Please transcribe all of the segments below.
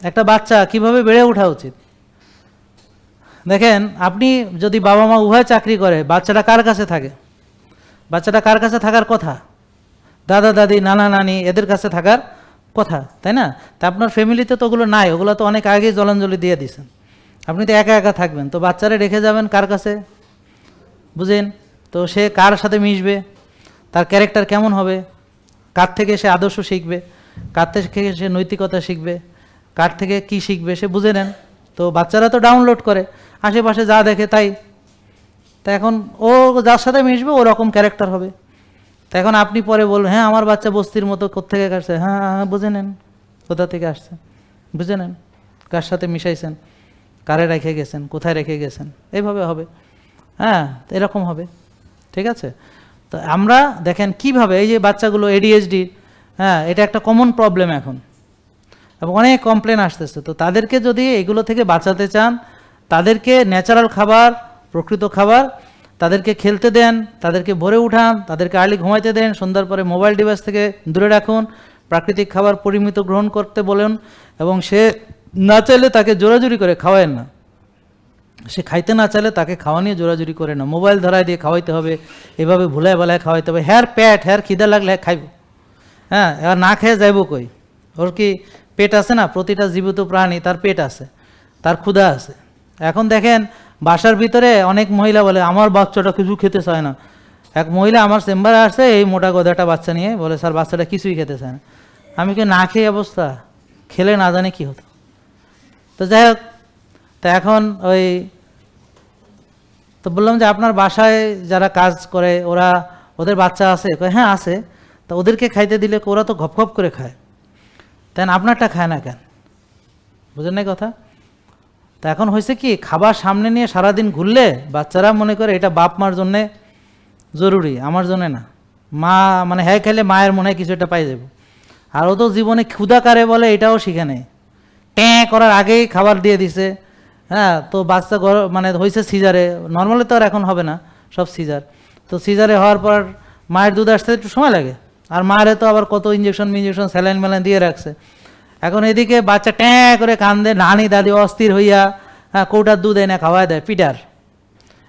একটা বাচ্চা কিভাবে বেড়ে ওঠা উচিত। দেখেন, আপনি যদি বাবা মা উভয় চাকরি করে, বাচ্চাটা কার কাছে থাকে? বাচ্চাটা কার কাছে থাকার কথা? দাদা দাদি, নানা নানি, এদের কাছে থাকার কথা, তাই না? তা আপনার ফ্যামিলিতে তো ওগুলো নাই, ওগুলো তো অনেক আগেই জলাঞ্জলি দিয়ে দিয়েছেন। আপনি তো একা একা থাকবেন, তো বাচ্চারা রেখে যাবেন কার কাছে? বুঝেন তো, সে কার সাথে মিশবে, তার ক্যারেক্টার কেমন হবে, কার থেকে সে আদর্শ শিখবে, কার থেকে সে নৈতিকতা শিখবে, কার থেকে কি শিখবে সে বুঝে নেন। তো বাচ্চারা তো ডাউনলোড করে, আশেপাশে যা দেখে তাই। তা এখন ও যার সাথে মিশবে ওরকম ক্যারেক্টার হবে। তা এখন আপনি পরে বলবেন, হ্যাঁ আমার বাচ্চা বস্তির মতো কোত্থেকে আসছে, হ্যাঁ হ্যাঁ বুঝে নেন কোথা থেকে আসছে, বুঝে নেন কার সাথে মিশাইছেন, কারে রেখে গেছেন, কোথায় রেখে গেছেন, এইভাবে হবে। হ্যাঁ, এরকম হবে, ঠিক আছে? তো আমরা দেখেন কিভাবে এই যে বাচ্চাগুলো ADHD, হ্যাঁ এটা একটা কমন প্রবলেম এখন, এবং অনেক কমপ্লেন আসতেছে। তো তাদেরকে যদি এগুলো থেকে বাঁচাতে চান, তাদেরকে ন্যাচারাল খাবার, প্রকৃত খাবার, তাদেরকে খেলতে দেন, তাদেরকে ভরে উঠান, তাদেরকে আর্লি ঘুমাইতে দেন, সন্ধ্যার পরে মোবাইল ডিভাইস থেকে দূরে রাখুন, প্রাকৃতিক খাবার পরিমিত গ্রহণ করতে বলেন, এবং সে না চাইলে তাকে জোরাজুরি করে খাওয়ায়েন না। সে খাইতে না চাইলে তাকে খাওয়া নিয়ে জোরাজুরি করে না, মোবাইল ধরায় দিয়ে খাওয়াইতে হবে, এভাবে ভুলায় বেলায় খাওয়াইতে হবে। হ্যার পেট, হ্যার খিদা লাগলে খাইব, হ্যাঁ এবার না খেয়ে যাইব কই? ওর কি পেট আছে না? প্রতিটা জীবিত প্রাণী তার পেট আছে, তার ক্ষুধা আছে। এখন দেখেন বাসার ভিতরে অনেক মহিলা বলে আমার বাচ্চাটা কিছু খেতে চায় না। এক মহিলা আমার চেম্বারে আসছে, এই মোটা গদাটা বাচ্চা নিয়ে, বলে স্যার বাচ্চাটা কিছুই খেতে চায় না। আমি কি না খেয়ে অবস্থা, খেলে না জানি কি হতো। তো যাই হোক, তা এখন তো বললাম যে আপনার বাসায় যারা কাজ করে ওরা, ওদের বাচ্চা আছে? হ্যাঁ আছে। তা ওদেরকে খাইতে দিলে ওরা তো ঘপ করে খায়, তাই আপনারটা খায় না কেন? বুঝেন নাই কথা? তা এখন হয়েছে কি, খাবার সামনে নিয়ে সারাদিন ঘুরলে বাচ্চারা মনে করে এটা বাপ মার জন্যে জরুরি, আমার জন্যে না। মা মানে হ্যাঁ খেলে মায়ের মনে হয় কিছু একটা পাই যাব। আর ও তো জীবনে ক্ষুধা কারে বলে এটাও শিখে নেই, ট্যাঁ করার আগেই খাবার দিয়ে দিছে। হ্যাঁ, তো বাচ্চা মানে হয়েছে সিজারে, নর্মালি তো আর এখন হবে না, সব সিজার। তো সিজারে হওয়ার পর মায়ের দুধ আসতে একটু সময় লাগে, আর মায়ের তো আবার কত ইঞ্জেকশন স্যালাইন ম্যালাইন দিয়ে রাখছে। এখন এদিকে বাচ্চা ট্যাঁ করে কান্দে, নানি দাদি অস্থির হইয়া হ্যাঁ কৌটার দুধ এনে খাওয়াই দেয়, ফিডার।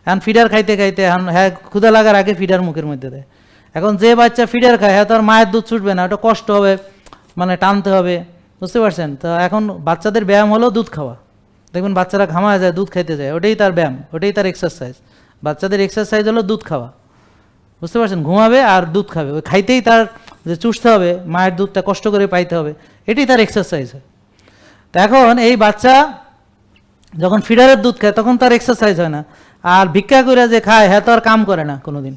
এখন ফিডার খাইতে খাইতে এখন হ্যাঁ ক্ষুধা লাগার আগে ফিডার মুখের মধ্যে দেয়। এখন যে বাচ্চা ফিডার খায় হ্যাঁ তো আর মায়ের দুধ ছুটবে না, ওটা কষ্ট হবে, মানে টানতে হবে, বুঝতে পারছেন? তো এখন বাচ্চাদের ব্যায়াম হলো দুধ খাওয়া। দেখবেন বাচ্চারা ঘামায় যায়, দুধ খাইতে যায়, ওটাই তার ব্যায়াম, ওটাই তার এক্সারসাইজ। বাচ্চাদের এক্সারসাইজ হলো দুধ খাওয়া, বুঝতে পারছেন? ঘুমাবে আর দুধ খাবে, ওই খাইতেই তার যে চুষতে হবে, মায়ের দুধটা কষ্ট করে পাইতে হবে, এটাই তার এক্সারসাইজ হয়। তো এখন এই বাচ্চা যখন ফিডারের দুধ খায় তখন তার এক্সারসাইজ হয় না, আর ভিক্ষা করে যে খায় হ্যাঁ তো আর কাম করে না কোনোদিন।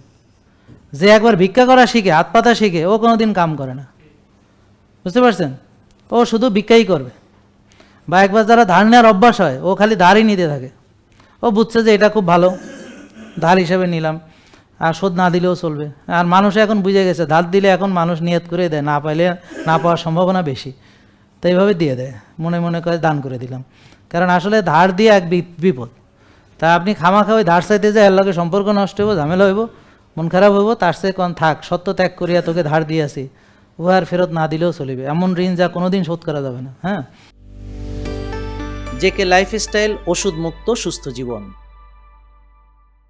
যে একবার ভিক্ষা করা শিখে, হাত পাতা শিখে, ও কোনোদিন কাম করে না, বুঝতে পারছেন? ও শুধু ভিক্ষাই করবে। বা একবার যারা ধার নেওয়ার অভ্যাস হয়, ও খালি ধারই নিতে থাকে। ও বুঝছে যে এটা খুব ভালো, ধার হিসেবে নিলাম, আর শোধ না দিলেও চলবে। আর মানুষ এখন বুঝে গেছে ধার দিলে এখন মানুষ নিয়ত করে দেয়, না পাইলে না পাওয়ার সম্ভাবনা বেশি, তো এইভাবে দিয়ে দেয়, মনে মনে করে দান করে দিলাম। কারণ আসলে ধার দিয়ে এক বিপদ। তা আপনি খামাখা ওই ধার চাইতে যায়, এর লগে সম্পর্ক নষ্ট হইব, ঝামেলা হইব, মন খারাপ হইব, তার চেয়ে কোন থাক, সত্য ত্যাগ করিয়া তোকে ধার দিয়েছি, ও আর ফেরত না দিলেও চলিবে, এমন ঋণ যা কোনোদিন শোধ করা যাবে না। হ্যাঁ, জেকে লাইফস্টাইল, ওষুধ মুক্ত সুস্থ জীবন।